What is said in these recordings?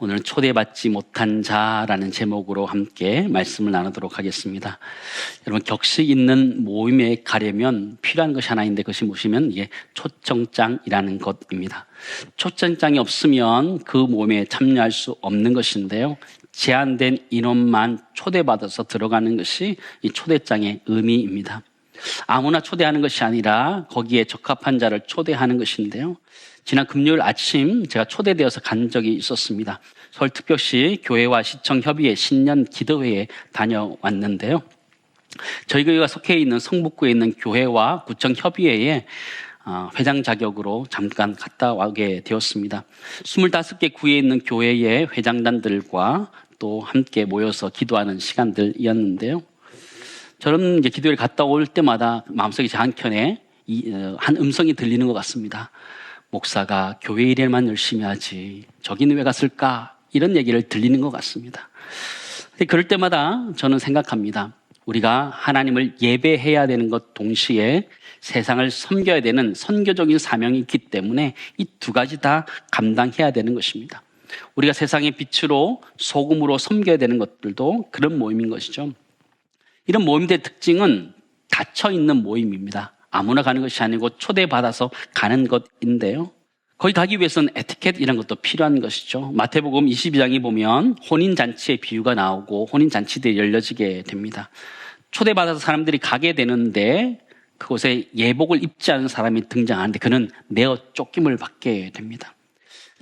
오늘은 초대받지 못한 자라는 제목으로 함께 말씀을 나누도록 하겠습니다. 여러분, 격식 있는 모임에 가려면 필요한 것이 하나 있는데 그것이 무엇이면 이게 초청장이라는 것입니다. 초청장이 없으면 그 모임에 참여할 수 없는 것인데요. 제한된 인원만 초대받아서 들어가는 것이 이 초대장의 의미입니다. 아무나 초대하는 것이 아니라 거기에 적합한 자를 초대하는 것인데요. 지난 금요일 아침 제가 초대되어서 간 적이 있었습니다. 서울특별시 교회와 시청 협의회 신년 기도회에 다녀왔는데요. 저희 교회가 속해 있는 성북구에 있는 교회와 구청 협의회에 회장 자격으로 잠깐 갔다 오게 되었습니다. 25개 구에 있는 교회의 회장단들과 또 함께 모여서 기도하는 시간들이었는데요. 저는 이제 기도회를 갔다 올 때마다 마음속에 제 한켠에 한 음성이 들리는 것 같습니다. 목사가 교회 일에만 열심히 하지 저기는 왜 갔을까? 이런 얘기를 들리는 것 같습니다. 그럴 때마다 저는 생각합니다. 우리가 하나님을 예배해야 되는 것 동시에 세상을 섬겨야 되는 선교적인 사명이 있기 때문에 이 두 가지 다 감당해야 되는 것입니다. 우리가 세상의 빛으로 소금으로 섬겨야 되는 것들도 그런 모임인 것이죠. 이런 모임들의 특징은 닫혀있는 모임입니다. 아무나 가는 것이 아니고 초대받아서 가는 것인데요. 거기 가기 위해서는 에티켓 이런 것도 필요한 것이죠. 마태복음 22장에 보면 혼인잔치의 비유가 나오고 혼인잔치들이 열려지게 됩니다. 초대받아서 사람들이 가게 되는데 그곳에 예복을 입지 않은 사람이 등장하는데 그는 내어 쫓김을 받게 됩니다.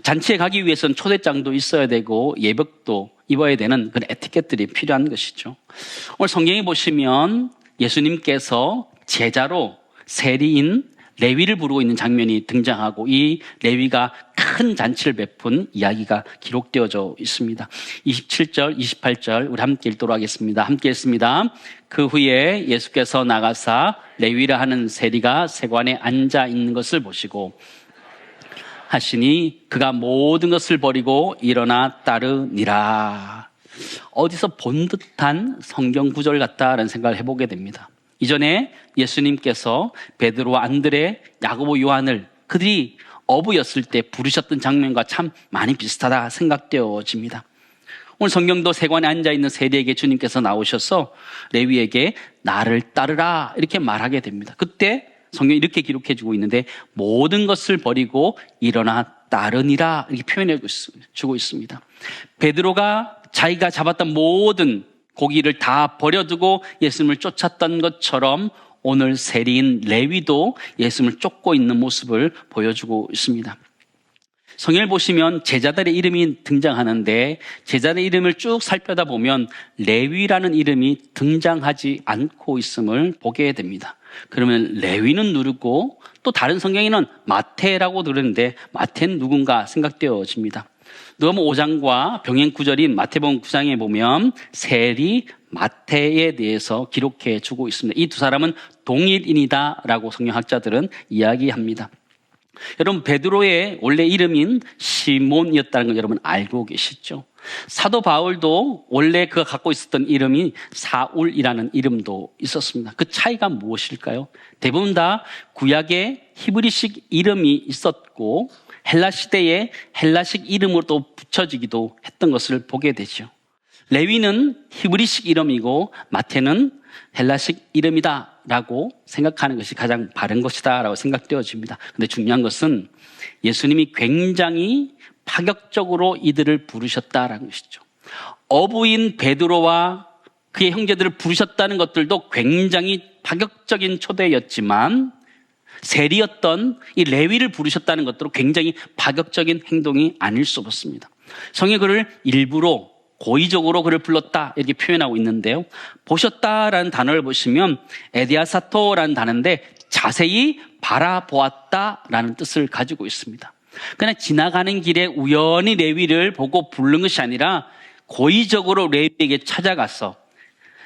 잔치에 가기 위해서는 초대장도 있어야 되고 예복도 입어야 되는 그런 에티켓들이 필요한 것이죠. 오늘 성경에 보시면 예수님께서 제자로 세리인 레위를 부르고 있는 장면이 등장하고 이 레위가 큰 잔치를 베푼 이야기가 기록되어져 있습니다. 27절, 28절 우리 함께 읽도록 하겠습니다. 함께 읽습니다. 그 후에 예수께서 나가사 레위라 하는 세리가 세관에 앉아 있는 것을 보시고 하시니 그가 모든 것을 버리고 일어나 따르니라. 어디서 본 듯한 성경 구절 같다라는 생각을 해보게 됩니다. 이전에 예수님께서 베드로와 안드레, 야고보, 요한을 그들이 어부였을 때 부르셨던 장면과 참 많이 비슷하다 생각되어집니다. 오늘 성경도 세관에 앉아있는 세리에게 주님께서 나오셔서 레위에게 나를 따르라 이렇게 말하게 됩니다. 그때 성경이 이렇게 기록해주고 있는데 모든 것을 버리고 일어나 따르니라 이렇게 표현해주고 있습니다. 베드로가 자기가 잡았던 모든 고기를 다 버려두고 예수님을 쫓았던 것처럼 오늘 세리인 레위도 예수님을 쫓고 있는 모습을 보여주고 있습니다. 성경을 보시면 제자들의 이름이 등장하는데 제자들의 이름을 쭉 살펴다 보면 레위라는 이름이 등장하지 않고 있음을 보게 됩니다. 그러면 레위는 누구고 또 다른 성경에는 마태라고 들었는데 마태는 누군가 생각되어집니다. 누가복음 5장과 병행 구절인 마태복음 9장에 보면 세리 마태에 대해서 기록해 주고 있습니다. 이 두 사람은 동일인이다라고 성경학자들은 이야기합니다. 여러분, 베드로의 원래 이름인 시몬이었다는 걸 여러분 알고 계시죠? 사도 바울도 원래 그가 갖고 있었던 이름이 사울이라는 이름도 있었습니다. 그 차이가 무엇일까요? 대부분 다 구약에 히브리식 이름이 있었고 헬라 시대에 헬라식 이름으로 또 붙여지기도 했던 것을 보게 되죠. 레위는 히브리식 이름이고 마태는 헬라식 이름이다라고 생각하는 것이 가장 바른 것이다라고 생각되어집니다. 그런데 중요한 것은 예수님이 굉장히 파격적으로 이들을 부르셨다라는 것이죠. 어부인 베드로와 그의 형제들을 부르셨다는 것들도 굉장히 파격적인 초대였지만 세리였던 이 레위를 부르셨다는 것도 굉장히 파격적인 행동이 아닐 수 없습니다. 성경에 그를 일부러 고의적으로 그를 불렀다 이렇게 표현하고 있는데요. 보셨다라는 단어를 보시면 에디아사토라는 단어인데 자세히 바라보았다라는 뜻을 가지고 있습니다. 그냥 지나가는 길에 우연히 레위를 보고 부른 것이 아니라 고의적으로 레위에게 찾아가서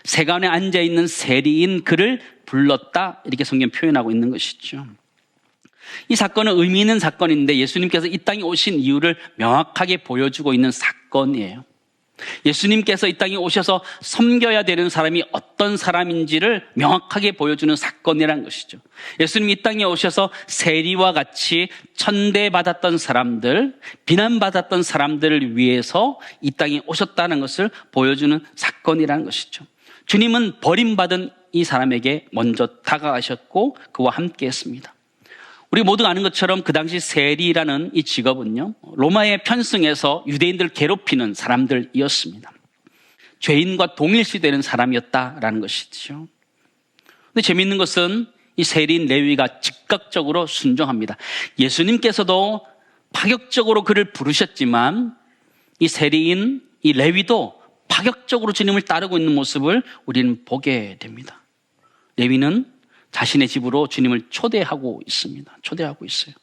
세관에 앉아있는 세리인 그를 불렀다 이렇게 성경 표현하고 있는 것이죠. 이 사건은 의미 있는 사건인데 예수님께서 이 땅에 오신 이유를 명확하게 보여주고 있는 사건이에요. 예수님께서 이 땅에 오셔서 섬겨야 되는 사람이 어떤 사람인지를 명확하게 보여주는 사건이라는 것이죠. 예수님이 이 땅에 오셔서 세리와 같이 천대받았던 사람들, 비난받았던 사람들을 위해서 이 땅에 오셨다는 것을 보여주는 사건이라는 것이죠. 주님은 버림받은 이 사람에게 먼저 다가가셨고 그와 함께 했습니다. 우리 모두가 아는 것처럼 그 당시 세리라는 이 직업은요, 로마의 편승에서 유대인들을 괴롭히는 사람들이었습니다. 죄인과 동일시되는 사람이었다라는 것이죠. 근데 재미있는 것은 이 세리인 레위가 즉각적으로 순종합니다. 예수님께서도 파격적으로 그를 부르셨지만 이 세리인 이 레위도 파격적으로 주님을 따르고 있는 모습을 우리는 보게 됩니다. 레위는 자신의 집으로 주님을 초대하고 있습니다. 초대하고 있어요.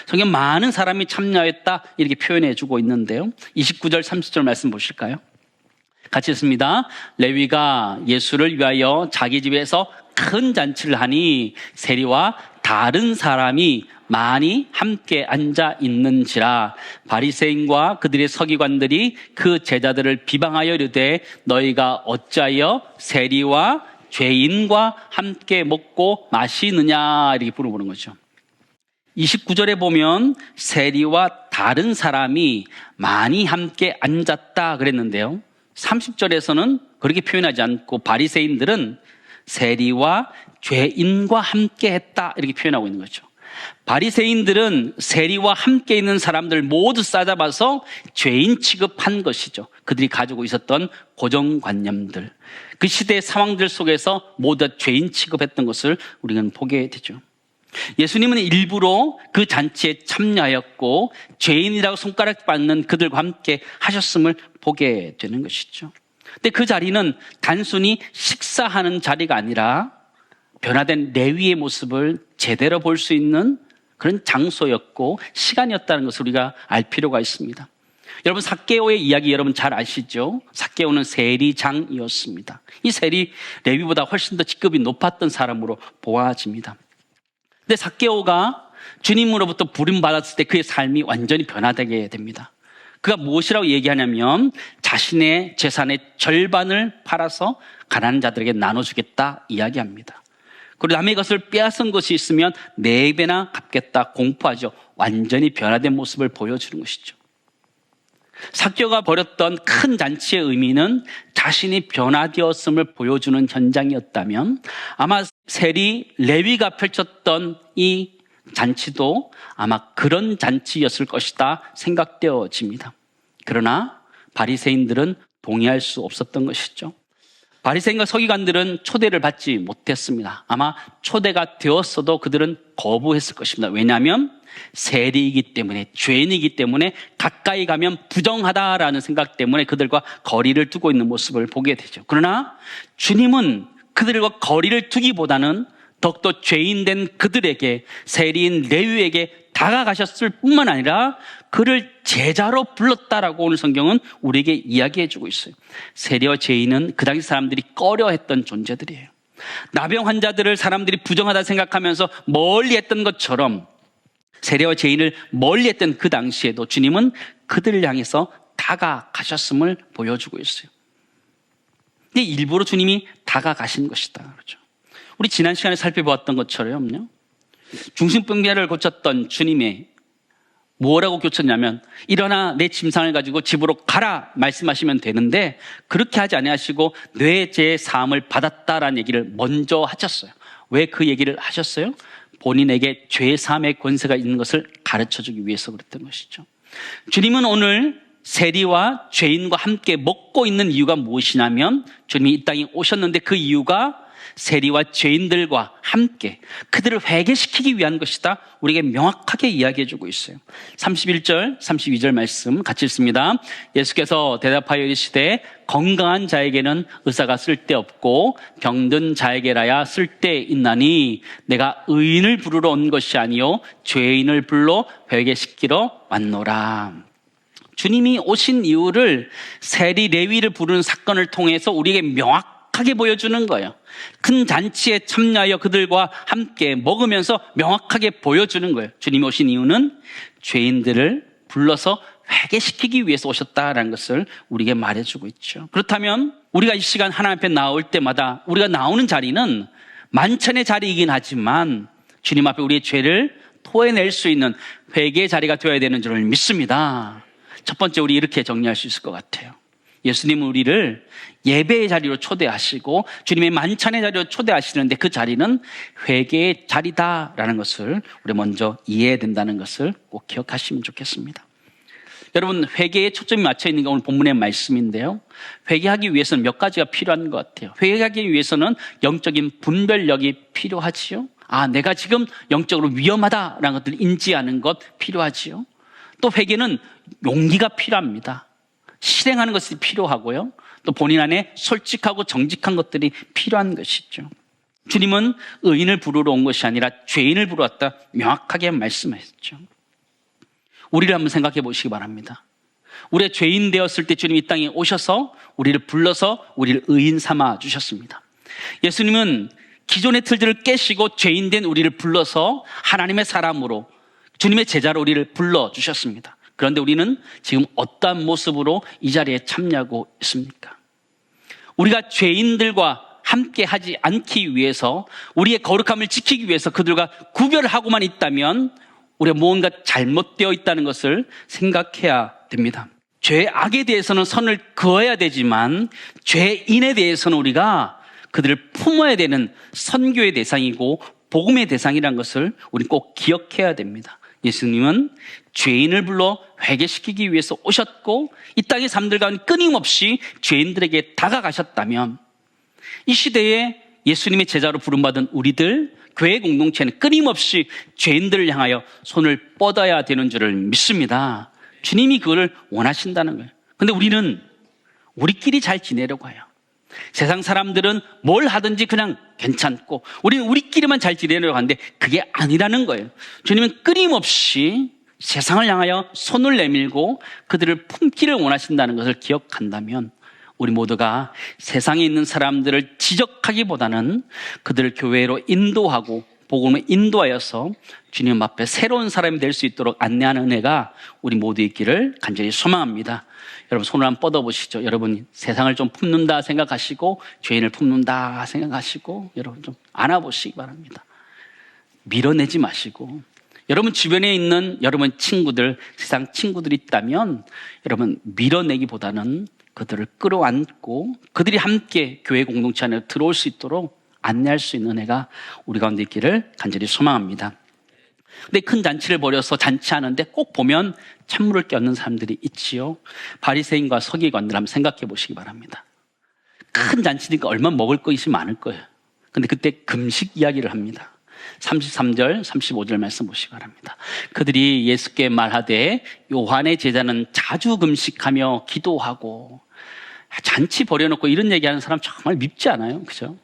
성경 많은 사람이 참여했다 이렇게 표현해 주고 있는데요. 29절 30절 말씀 보실까요? 같이 읽습니다. 레위가 예수를 위하여 자기 집에서 큰 잔치를 하니 세리와 다른 사람이 많이 함께 앉아 있는지라. 바리새인과 그들의 서기관들이 그 제자들을 비방하여 이르되 너희가 어찌하여 세리와 죄인과 함께 먹고 마시느냐 이렇게 물어보는 거죠. 29절에 보면 세리와 다른 사람이 많이 함께 앉았다 그랬는데요. 30절에서는 그렇게 표현하지 않고 바리새인들은 세리와 죄인과 함께 했다 이렇게 표현하고 있는 거죠. 바리새인들은 세리와 함께 있는 사람들 모두 싸잡아서 죄인 취급한 것이죠. 그들이 가지고 있었던 고정관념들, 그 시대의 상황들 속에서 모두 죄인 취급했던 것을 우리는 보게 되죠. 예수님은 일부러 그 잔치에 참여하였고 죄인이라고 손가락 받는 그들과 함께 하셨음을 보게 되는 것이죠. 근데 그 자리는 단순히 식사하는 자리가 아니라 변화된 레위의 모습을 제대로 볼 수 있는 그런 장소였고 시간이었다는 것을 우리가 알 필요가 있습니다. 여러분, 삭개오의 이야기 여러분 잘 아시죠? 삭개오는 세리장이었습니다. 이 세리 레위보다 훨씬 더 직급이 높았던 사람으로 보아집니다. 근데 삭개오가 주님으로부터 부름받았을 때 그의 삶이 완전히 변화되게 됩니다. 그가 무엇이라고 얘기하냐면 자신의 재산의 절반을 팔아서 가난한 자들에게 나눠주겠다 이야기합니다. 그리고 남의 것을 빼앗은 것이 있으면 4배나 갚겠다 공포하죠. 완전히 변화된 모습을 보여주는 것이죠. 삭개오가 벌였던 큰 잔치의 의미는 자신이 변화되었음을 보여주는 현장이었다면 아마 세리 레위가 펼쳤던 이 잔치도 아마 그런 잔치였을 것이다 생각되어집니다. 그러나 바리새인들은 동의할 수 없었던 것이죠. 바리새인과 서기관들은 초대를 받지 못했습니다. 아마 초대가 되었어도 그들은 거부했을 것입니다. 왜냐하면 세리이기 때문에, 죄인이기 때문에 가까이 가면 부정하다라는 생각 때문에 그들과 거리를 두고 있는 모습을 보게 되죠. 그러나 주님은 그들과 거리를 두기보다는 더욱더 죄인된 그들에게, 세리인 레위에게 다가가셨을 뿐만 아니라 그를 제자로 불렀다라고 오늘 성경은 우리에게 이야기해 주고 있어요. 세리와 죄인은 그 당시 사람들이 꺼려했던 존재들이에요. 나병 환자들을 사람들이 부정하다 생각하면서 멀리 했던 것처럼 세리와 죄인을 멀리 했던 그 당시에도 주님은 그들을 향해서 다가가셨음을 보여주고 있어요. 근데 일부러 주님이 다가가신 것이다. 그렇죠. 우리 지난 시간에 살펴보았던 것처럼요. 중풍병자를 고쳤던 주님의 뭐라고 고쳤냐면 일어나 내 침상을 가지고 집으로 가라 말씀하시면 되는데 그렇게 하지 아니하시고 뇌제 사함을 받았다라는 얘기를 먼저 하셨어요. 왜 그 얘기를 하셨어요? 본인에게 죄 사함의 권세가 있는 것을 가르쳐주기 위해서 그랬던 것이죠. 주님은 오늘 세리와 죄인과 함께 먹고 있는 이유가 무엇이냐면 주님이 이 땅에 오셨는데 그 이유가 세리와 죄인들과 함께 그들을 회개시키기 위한 것이다. 우리에게 명확하게 이야기해주고 있어요. 31절, 32절 말씀 같이 읽습니다. 예수께서 대답하여 이르시되 건강한 자에게는 의사가 쓸데없고 병든 자에게라야 쓸데있나니 내가 의인을 부르러 온 것이 아니요 죄인을 불러 회개시키러 왔노라. 주님이 오신 이유를 세리 레위를 부르는 사건을 통해서 우리에게 명확하게 보여주는 거예요. 큰 잔치에 참여하여 그들과 함께 먹으면서 명확하게 보여주는 거예요. 주님이 오신 이유는 죄인들을 불러서 회개시키기 위해서 오셨다라는 것을 우리에게 말해주고 있죠. 그렇다면 우리가 이 시간 하나님 앞에 나올 때마다 우리가 나오는 자리는 만찬의 자리이긴 하지만 주님 앞에 우리의 죄를 토해낼 수 있는 회개의 자리가 되어야 되는 줄을 믿습니다. 첫 번째, 우리 이렇게 정리할 수 있을 것 같아요. 예수님은 우리를 예배의 자리로 초대하시고 주님의 만찬의 자리로 초대하시는데 그 자리는 회개의 자리다라는 것을 우리 먼저 이해해야 된다는 것을 꼭 기억하시면 좋겠습니다. 여러분, 회개에 초점이 맞춰 있는 게 오늘 본문의 말씀인데요. 회개하기 위해서는 몇 가지가 필요한 것 같아요. 회개하기 위해서는 영적인 분별력이 필요하지요. 내가 지금 영적으로 위험하다라는 것들을 인지하는 것 필요하지요. 또 회개는 용기가 필요합니다. 실행하는 것이 필요하고요. 또 본인 안에 솔직하고 정직한 것들이 필요한 것이죠. 주님은 의인을 부르러 온 것이 아니라 죄인을 부르러 왔다 명확하게 말씀하셨죠. 우리를 한번 생각해 보시기 바랍니다. 우리가 죄인 되었을 때 주님이 이 땅에 오셔서 우리를 불러서 우리를 의인 삼아 주셨습니다. 예수님은 기존의 틀들을 깨시고 죄인 된 우리를 불러서 하나님의 사람으로 주님의 제자로 우리를 불러주셨습니다. 그런데 우리는 지금 어떠한 모습으로 이 자리에 참여하고 있습니까? 우리가 죄인들과 함께 하지 않기 위해서, 우리의 거룩함을 지키기 위해서 그들과 구별하고만 있다면 우리가 무언가 잘못되어 있다는 것을 생각해야 됩니다. 죄악에 대해서는 선을 그어야 되지만 죄인에 대해서는 우리가 그들을 품어야 되는 선교의 대상이고 복음의 대상이라는 것을 우리 꼭 기억해야 됩니다. 예수님은 죄인을 불러 회개시키기 위해서 오셨고 이 땅의 삶들 가운데 끊임없이 죄인들에게 다가가셨다면 이 시대에 예수님의 제자로 부름받은 우리들 교회 공동체는 끊임없이 죄인들을 향하여 손을 뻗어야 되는 줄을 믿습니다. 주님이 그걸 원하신다는 거예요. 근데 우리는 우리끼리 잘 지내려고 해요. 세상 사람들은 뭘 하든지 그냥 괜찮고 우리는 우리끼리만 잘 지내려고 하는데 그게 아니라는 거예요. 주님은 끊임없이 세상을 향하여 손을 내밀고 그들을 품기를 원하신다는 것을 기억한다면 우리 모두가 세상에 있는 사람들을 지적하기보다는 그들을 교회로 인도하고 복음을 인도하여서 주님 앞에 새로운 사람이 될 수 있도록 안내하는 은혜가 우리 모두 있기를 간절히 소망합니다. 여러분, 손을 한번 뻗어보시죠. 여러분, 세상을 좀 품는다 생각하시고 죄인을 품는다 생각하시고 여러분 좀 안아보시기 바랍니다. 밀어내지 마시고, 여러분 주변에 있는 여러분 친구들, 세상 친구들이 있다면 여러분 밀어내기보다는 그들을 끌어안고 그들이 함께 교회 공동체 안에 들어올 수 있도록 안내할 수 있는 은혜가 우리 가운데 있기를 간절히 소망합니다. 근데 큰 잔치를 벌여서 잔치하는데 꼭 보면 찬물을 껴는 사람들이 있지요. 바리새인과 서기관들 한번 생각해 보시기 바랍니다. 큰 잔치니까 얼마나 먹을 것이 많을 거예요. 근데 그때 금식 이야기를 합니다. 33절, 35절 말씀 보시기 바랍니다. 그들이 예수께 말하되 요한의 제자는 자주 금식하며 기도하고. 잔치 벌여놓고 이런 얘기하는 사람 정말 밉지 않아요? 그죠?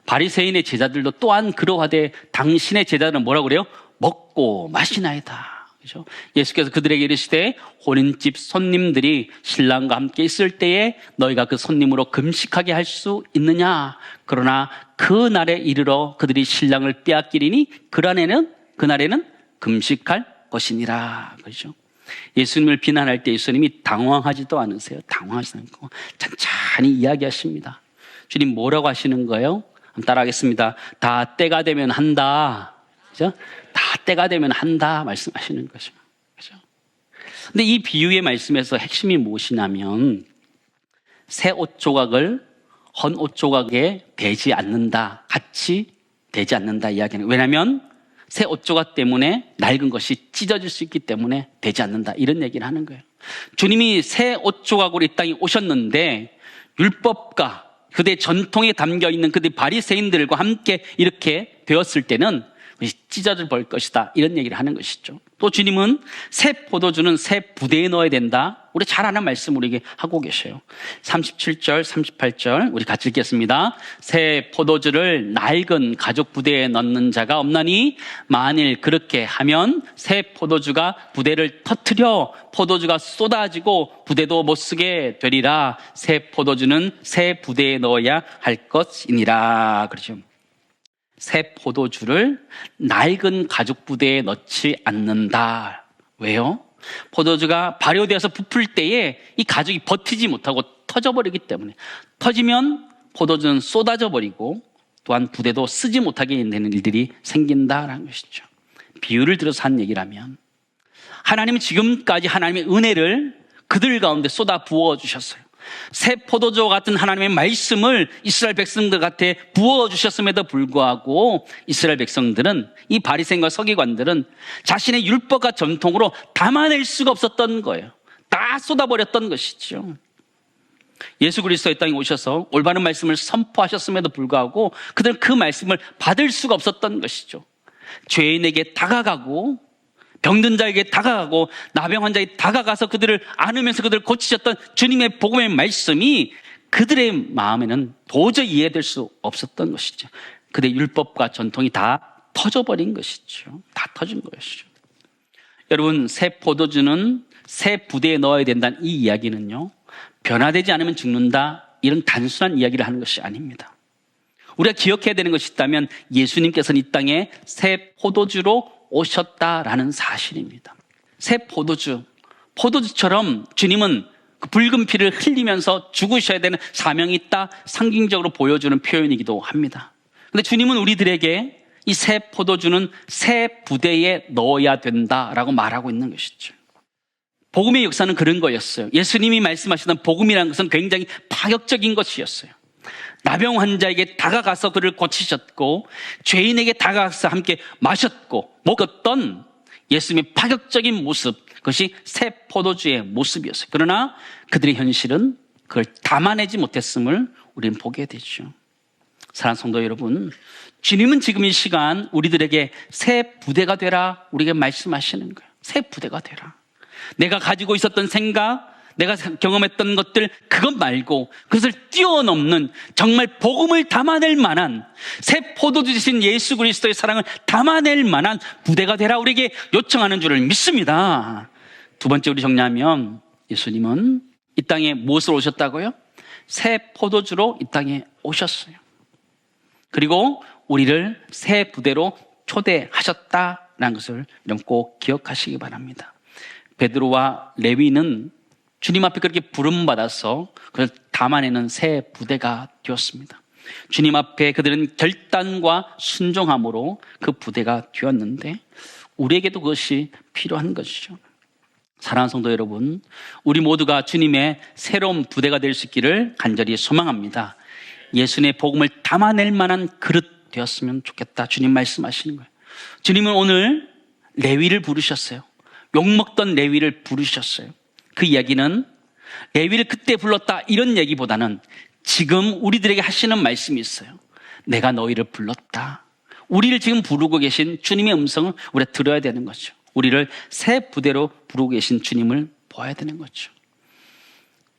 바리새인의 제자들도 또한 그러하되 당신의 제자는 뭐라고 그래요? 먹고 마시나이다. 그죠? 예수께서 그들에게 이르시되 혼인집 손님들이 신랑과 함께 있을 때에 너희가 그 손님으로 금식하게 할 수 있느냐? 그러나 그 날에 이르러 그들이 신랑을 빼앗기리니 그날에는 금식할 것이니라. 그죠? 예수님을 비난할 때 예수님이 당황하지도 않으세요. 당황하지 않고 찬찬히 이야기하십니다. 주님 뭐라고 하시는 거예요? 따라하겠습니다. 다 때가 되면 한다. 그죠? 다 때가 되면 한다 말씀하시는 거죠. 그죠? 근데 이 비유의 말씀에서 핵심이 무엇이냐면 새 옷 조각을 헌 옷 조각에 대지 않는다, 같이 되지 않는다 이야기는. 왜냐하면 새 옷 조각 때문에 낡은 것이 찢어질 수 있기 때문에 되지 않는다, 이런 얘기를 하는 거예요. 주님이 새 옷 조각으로 이 땅에 오셨는데 율법과 그대 전통에 담겨 있는 그들 바리새인들과 함께 이렇게 되었을 때는 찢어져 버릴 것이다, 이런 얘기를 하는 것이죠. 또 주님은 새 포도주는 새 부대에 넣어야 된다, 우리 잘 아는 말씀 우리에게 하고 계셔요. 37절 38절 우리 같이 읽겠습니다. 새 포도주를 낡은 가죽 부대에 넣는 자가 없나니 만일 그렇게 하면 새 포도주가 부대를 터뜨려 포도주가 쏟아지고 부대도 못 쓰게 되리라. 새 포도주는 새 부대에 넣어야 할 것이니라. 그렇죠. 새 포도주를 낡은 가죽 부대에 넣지 않는다. 왜요? 포도주가 발효되어서 부풀 때에 이 가죽이 버티지 못하고 터져버리기 때문에, 터지면 포도주는 쏟아져 버리고 또한 부대도 쓰지 못하게 되는 일들이 생긴다라는 것이죠. 비유를 들어서 한 얘기라면, 하나님은 지금까지 하나님의 은혜를 그들 가운데 쏟아 부어주셨어요. 새 포도주와 같은 하나님의 말씀을 이스라엘 백성들한테 부어주셨음에도 불구하고 이스라엘 백성들은, 이 바리새인과 서기관들은 자신의 율법과 전통으로 담아낼 수가 없었던 거예요. 다 쏟아버렸던 것이죠. 예수 그리스도의 땅에 오셔서 올바른 말씀을 선포하셨음에도 불구하고 그들은 그 말씀을 받을 수가 없었던 것이죠. 죄인에게 다가가고 병든 자에게 다가가고 나병 환자에게 다가가서 그들을 안으면서 그들을 고치셨던 주님의 복음의 말씀이 그들의 마음에는 도저히 이해될 수 없었던 것이죠. 그들의 율법과 전통이 다 터져버린 것이죠. 다 터진 것이죠. 여러분, 새 포도주는 새 부대에 넣어야 된다는 이 이야기는요, 변화되지 않으면 죽는다, 이런 단순한 이야기를 하는 것이 아닙니다. 우리가 기억해야 되는 것이 있다면 예수님께서는 이 땅에 새 포도주로 오셨다라는 사실입니다. 새 포도주처럼 주님은 그 붉은 피를 흘리면서 죽으셔야 되는 사명이 있다, 상징적으로 보여주는 표현이기도 합니다. 그런데 주님은 우리들에게 이 새 포도주는 새 부대에 넣어야 된다라고 말하고 있는 것이죠. 복음의 역사는 그런 거였어요. 예수님이 말씀하시던 복음이라는 것은 굉장히 파격적인 것이었어요. 나병 환자에게 다가가서 그를 고치셨고, 죄인에게 다가가서 함께 마셨고 먹었던 예수님의 파격적인 모습, 그것이 새 포도주의 모습이었어요. 그러나 그들의 현실은 그걸 담아내지 못했음을 우리는 보게 되죠. 사랑하는 성도 여러분, 주님은 지금 이 시간 우리들에게 새 부대가 되라, 우리에게 말씀하시는 거예요. 새 부대가 되라. 내가 가지고 있었던 생각, 내가 경험했던 것들, 그것 말고 그것을 뛰어넘는, 정말 복음을 담아낼 만한, 새 포도주 되신 예수 그리스도의 사랑을 담아낼 만한 부대가 되라, 우리에게 요청하는 줄을 믿습니다. 두 번째, 우리 정리하면 예수님은 이 땅에 무엇으로 오셨다고요? 새 포도주로 이 땅에 오셨어요. 그리고 우리를 새 부대로 초대하셨다라는 것을 여러분 꼭 기억하시기 바랍니다. 베드로와 레위는 주님 앞에 그렇게 부름받아서 그걸 담아내는 새 부대가 되었습니다. 주님 앞에 그들은 결단과 순종함으로 그 부대가 되었는데, 우리에게도 그것이 필요한 것이죠. 사랑하는 성도 여러분, 우리 모두가 주님의 새로운 부대가 될 수 있기를 간절히 소망합니다. 예수님의 복음을 담아낼 만한 그릇 되었으면 좋겠다, 주님 말씀하시는 거예요. 주님은 오늘 레위를 부르셨어요. 욕먹던 레위를 부르셨어요. 그 이야기는 레위를 그때 불렀다, 이런 얘기보다는 지금 우리들에게 하시는 말씀이 있어요. 내가 너희를 불렀다. 우리를 지금 부르고 계신 주님의 음성을 우리가 들어야 되는 거죠. 우리를 새 부대로 부르고 계신 주님을 보아야 되는 거죠.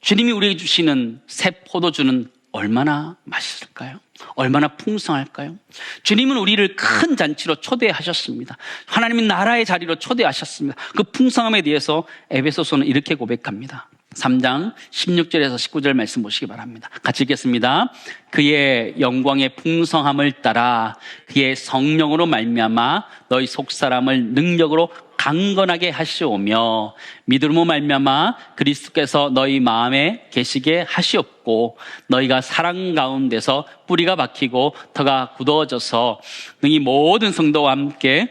주님이 우리에게 주시는 새 포도주는 얼마나 맛있을까요? 얼마나 풍성할까요? 주님은 우리를 큰 잔치로 초대하셨습니다. 하나님의 나라의 자리로 초대하셨습니다. 그 풍성함에 대해서 에베소서는 이렇게 고백합니다. 3장 16절에서 19절 말씀 보시기 바랍니다. 같이 읽겠습니다. 그의 영광의 풍성함을 따라 그의 성령으로 말미암아 너희 속사람을 능력으로 강건하게 하시오며 믿음으로 말미암아 그리스도께서 너희 마음에 계시게 하시옵고 너희가 사랑 가운데서 뿌리가 박히고 터가 굳어져서 능히 모든 성도와 함께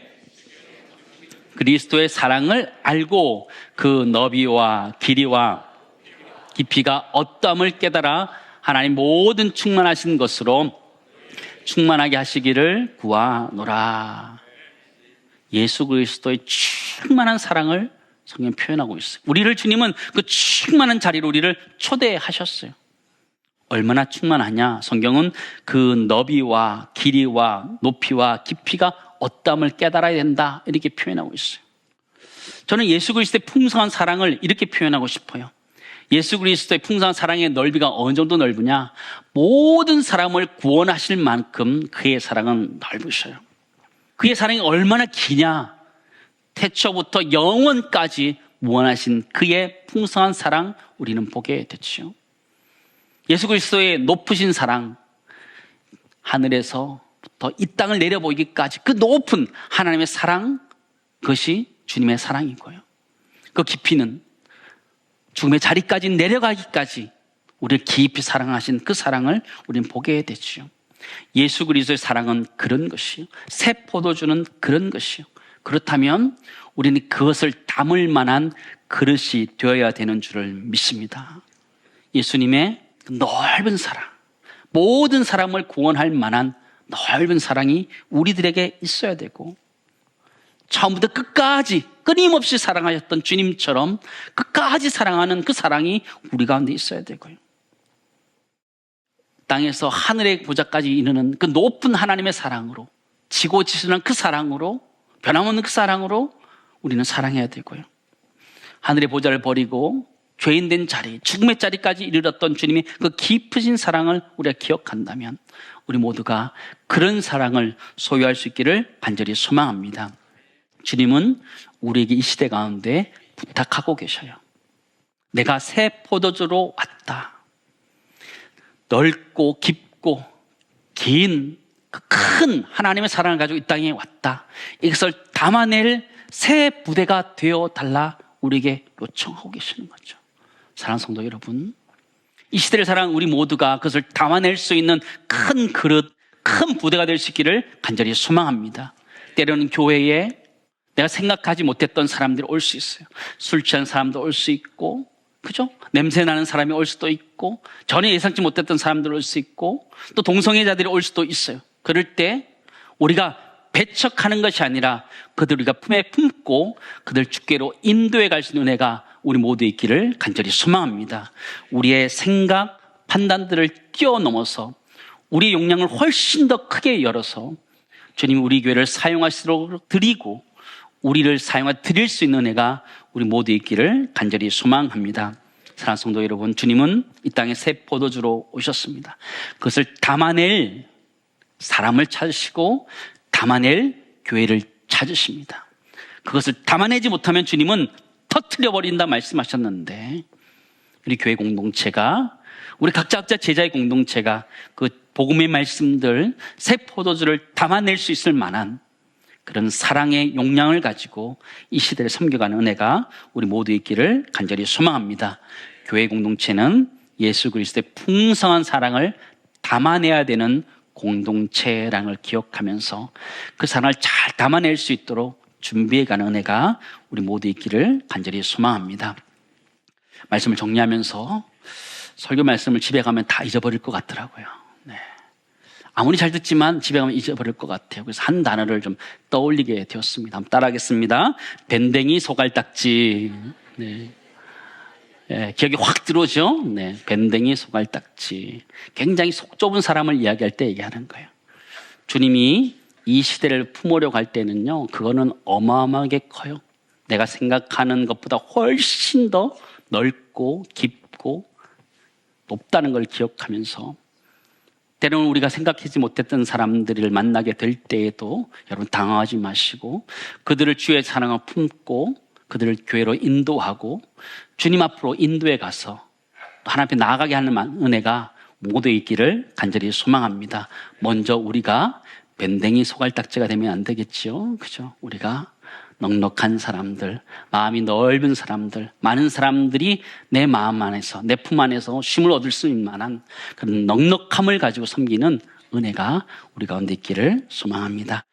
그리스도의 사랑을 알고 그 너비와 길이와 깊이가 어떠함을 깨달아 하나님 모든 충만하신 것으로 충만하게 하시기를 구하노라. 예수 그리스도의 충만한 사랑을 성경에 표현하고 있어요. 우리를 주님은 그 충만한 자리로 우리를 초대하셨어요. 얼마나 충만하냐? 성경은 그 너비와 길이와 높이와 깊이가 어떠함을 깨달아야 된다, 이렇게 표현하고 있어요. 저는 예수 그리스도의 풍성한 사랑을 이렇게 표현하고 싶어요. 예수 그리스도의 풍성한 사랑의 넓이가 어느 정도 넓으냐? 모든 사람을 구원하실 만큼 그의 사랑은 넓으셔요. 그의 사랑이 얼마나 기냐? 태초부터 영원까지 무한하신 그의 풍성한 사랑, 우리는 보게 됐죠. 예수 그리스도의 높으신 사랑, 하늘에서부터 이 땅을 내려보이기까지 그 높은 하나님의 사랑, 그것이 주님의 사랑인 거예요. 그 깊이는 죽음의 자리까지 내려가기까지 우리를 깊이 사랑하신 그 사랑을 우리는 보게 되죠. 예수 그리스도의 사랑은 그런 것이요, 새 포도주는 그런 것이요. 그렇다면 우리는 그것을 담을 만한 그릇이 되어야 되는 줄을 믿습니다. 예수님의 넓은 사랑, 모든 사람을 구원할 만한 넓은 사랑이 우리들에게 있어야 되고, 처음부터 끝까지 끊임없이 사랑하셨던 주님처럼 끝까지 사랑하는 그 사랑이 우리 가운데 있어야 되고요. 땅에서 하늘의 보좌까지 이르는 그 높은 하나님의 사랑으로, 지고 지순한 그 사랑으로, 변함없는 그 사랑으로 우리는 사랑해야 되고요. 하늘의 보좌를 버리고 죄인된 자리, 죽음의 자리까지 이르렀던 주님의 그 깊으신 사랑을 우리가 기억한다면 우리 모두가 그런 사랑을 소유할 수 있기를 간절히 소망합니다. 주님은 우리에게 이 시대 가운데 부탁하고 계셔요. 내가 새 포도주로 왔다. 넓고 깊고 긴 그 큰 하나님의 사랑을 가지고 이 땅에 왔다. 이것을 담아낼 새 부대가 되어 달라 우리에게 요청하고 계시는 거죠. 사랑하는 성도 여러분, 이 시대를 사랑하는 우리 모두가 그것을 담아낼 수 있는 큰 그릇, 큰 부대가 될 수 있기를 간절히 소망합니다. 때로는 교회에 내가 생각하지 못했던 사람들이 올 수 있어요. 술 취한 사람도 올 수 있고, 그죠? 냄새 나는 사람이 올 수도 있고, 전혀 예상치 못했던 사람들 올 수 있고, 또 동성애자들이 올 수도 있어요. 그럴 때 우리가 배척하는 것이 아니라 그들 우리가 품에 품고 그들 주께로 인도해 갈 수 있는 은혜가 우리 모두 있기를 간절히 소망합니다. 우리의 생각, 판단들을 뛰어넘어서 우리의 용량을 훨씬 더 크게 열어서 주님이 우리 교회를 사용하시도록 드리고 우리를 사용하 드릴 수 있는 은혜가 우리 모두 있기를 간절히 소망합니다. 사랑하는 성도 여러분, 주님은 이 땅에 새 포도주로 오셨습니다. 그것을 담아낼 사람을 찾으시고 담아낼 교회를 찾으십니다. 그것을 담아내지 못하면 주님은 터뜨려 버린다 말씀하셨는데, 우리 교회 공동체가, 우리 각자 제자의 공동체가 그 복음의 말씀들, 새 포도주를 담아낼 수 있을 만한 그런 사랑의 용량을 가지고 이 시대를 섬겨가는 은혜가 우리 모두 있기를 간절히 소망합니다. 교회 공동체는 예수 그리스도의 풍성한 사랑을 담아내야 되는 공동체라는 걸 기억하면서 그 사랑을 잘 담아낼 수 있도록 준비해가는 은혜가 우리 모두 있기를 간절히 소망합니다. 말씀을 정리하면서 설교 말씀을 집에 가면 다 잊어버릴 것 같더라고요. 네. 아무리 잘 듣지만 집에 가면 잊어버릴 것 같아요. 그래서 한 단어를 좀 떠올리게 되었습니다. 한번 따라하겠습니다. 밴댕이 소갈딱지. 네. 네, 기억이 확 들어오죠? 네, 밴댕이 소갈딱지. 굉장히 속 좁은 사람을 이야기할 때 얘기하는 거예요. 주님이 이 시대를 품으려고 할 때는요, 그거는 어마어마하게 커요. 내가 생각하는 것보다 훨씬 더 넓고 깊고 높다는 걸 기억하면서, 때로는 우리가 생각하지 못했던 사람들을 만나게 될 때에도 여러분 당황하지 마시고 그들을 주의 사랑을 품고 그들을 교회로 인도하고 주님 앞으로 인도해 가서 하나님 앞에 나아가게 하는 은혜가 모두 있기를 간절히 소망합니다. 먼저 우리가 밴댕이 소갈딱지가 되면 안 되겠죠. 그죠? 우리가 넉넉한 사람들, 마음이 넓은 사람들, 많은 사람들이 내 마음 안에서, 내 품 안에서 쉼을 얻을 수 있는 만한 그런 넉넉함을 가지고 섬기는 은혜가 우리 가운데 있기를 소망합니다.